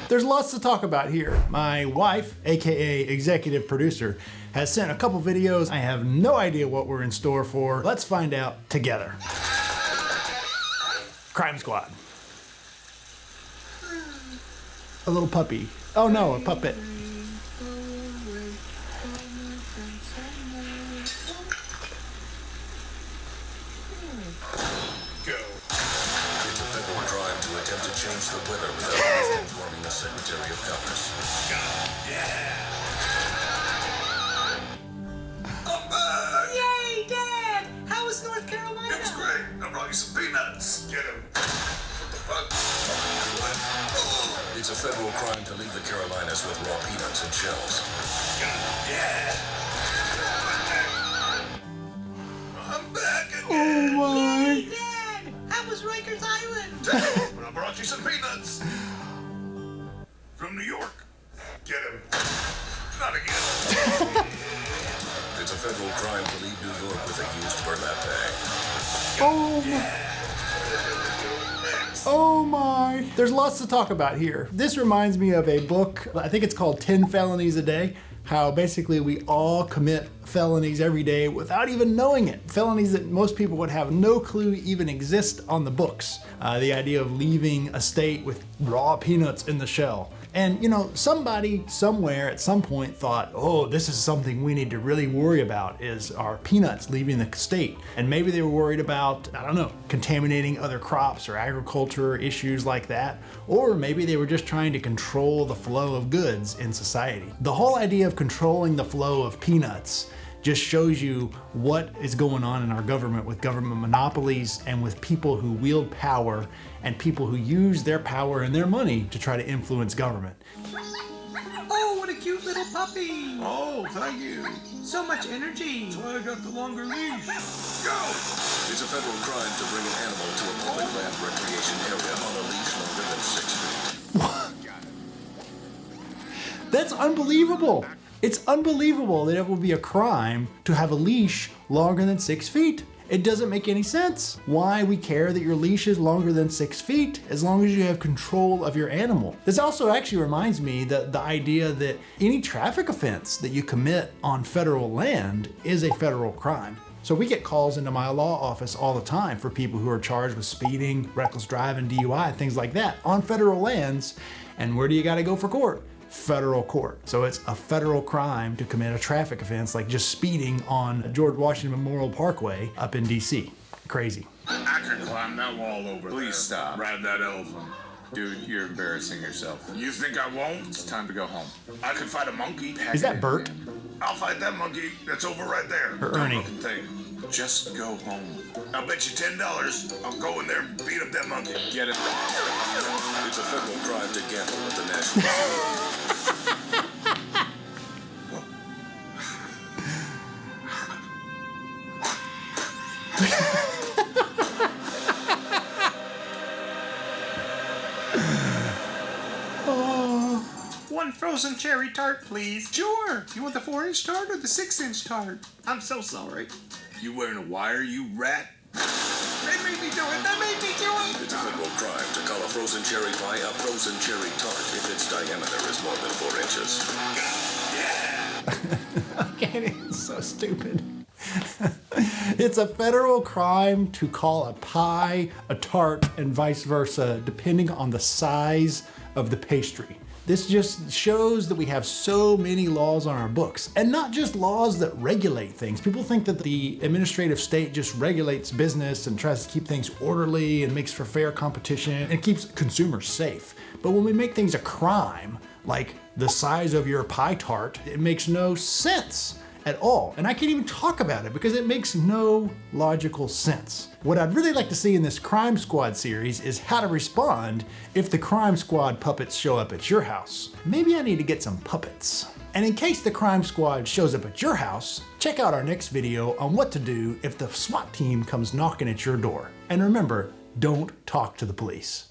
There's lots to talk about here. My wife, aka executive producer, has sent a couple videos. I have no idea what we're in store for. Let's find out together. Crime Squad. A little puppy. Oh no, a puppet. To change the weather without informing the Secretary of Commerce. Yeah! I'm back! Yay, Dad! How was North Carolina? It's great. I brought you some peanuts. Get him. What the fuck? It's a federal crime to leave the Carolinas with raw peanuts and shells. Yeah! I'm back again! Oh my! Yay, Dad! How was Rikers Island? I brought you some peanuts. From New York. Get him. Not again. It's a federal crime to leave New York with a used burlap bag. Oh my. Oh my. There's lots to talk about here. This reminds me of a book, I think it's called 10 Felonies a Day. How basically we all commit felonies every day without even knowing it. Felonies that most people would have no clue even exist on the books. The idea of leaving a state with raw peanuts in the shell. And you know, somebody somewhere at some point thought, oh, this is something we need to really worry about, is our peanuts leaving the state. And maybe they were worried about, I don't know, contaminating other crops or agriculture issues like that. Or maybe they were just trying to control the flow of goods in society. The whole idea of controlling the flow of peanuts just shows you what is going on in our government with government monopolies and with people who wield power and people who use their power and their money to try to influence government. Oh, what a cute little puppy! Oh, thank you. So much energy. That's why I got the longer leash. Go! It's a federal crime to bring an animal to a public land recreation area on a leash longer than 6 feet. That's unbelievable. It's unbelievable that it will be a crime to have a leash longer than 6 feet. It doesn't make any sense. Why we care that your leash is longer than 6 feet as long as you have control of your animal. This also actually reminds me that the idea that any traffic offense that you commit on federal land is a federal crime. So we get calls into my law office all the time for people who are charged with speeding, reckless driving, DUI, things like that on federal lands. And where do you gotta go for court? Federal court. So it's a federal crime to commit a traffic offense like just speeding on George Washington Memorial Parkway up in DC. Crazy. I could climb that wall over there. Please stop. Ride that elephant. Dude, you're embarrassing yourself. You think I won't? It's time to go home. I could fight a monkey. Is that Bert? I'll fight that monkey that's over right there. Or Ernie. Dumb-looking thing. Just go home. I'll bet you $10 I'll go in there and beat up that monkey. Get it? It's a federal crime to gamble at the National One frozen cherry tart, please. Sure. You want the 4-inch tart or the 6-inch tart? I'm so sorry. You wearing a wire, you rat? They made me do it. They made me do it. It's a federal crime to call a frozen cherry pie a frozen cherry tart if its diameter is more than 4 inches. Yeah! Okay, it's so stupid. It's a federal crime to call a pie a tart and vice versa, depending on the size of the pastry. This just shows that we have so many laws on our books, and not just laws that regulate things. People think that the administrative state just regulates business and tries to keep things orderly and makes for fair competition and keeps consumers safe. But when we make things a crime, like the size of your pie tart, it makes no sense at all. And I can't even talk about it because it makes no logical sense. What I'd really like to see in this Crime Squad series is how to respond if the Crime Squad puppets show up at your house. Maybe I need to get some puppets. And in case the Crime Squad shows up at your house, check out our next video on what to do if the SWAT team comes knocking at your door. And remember, don't talk to the police.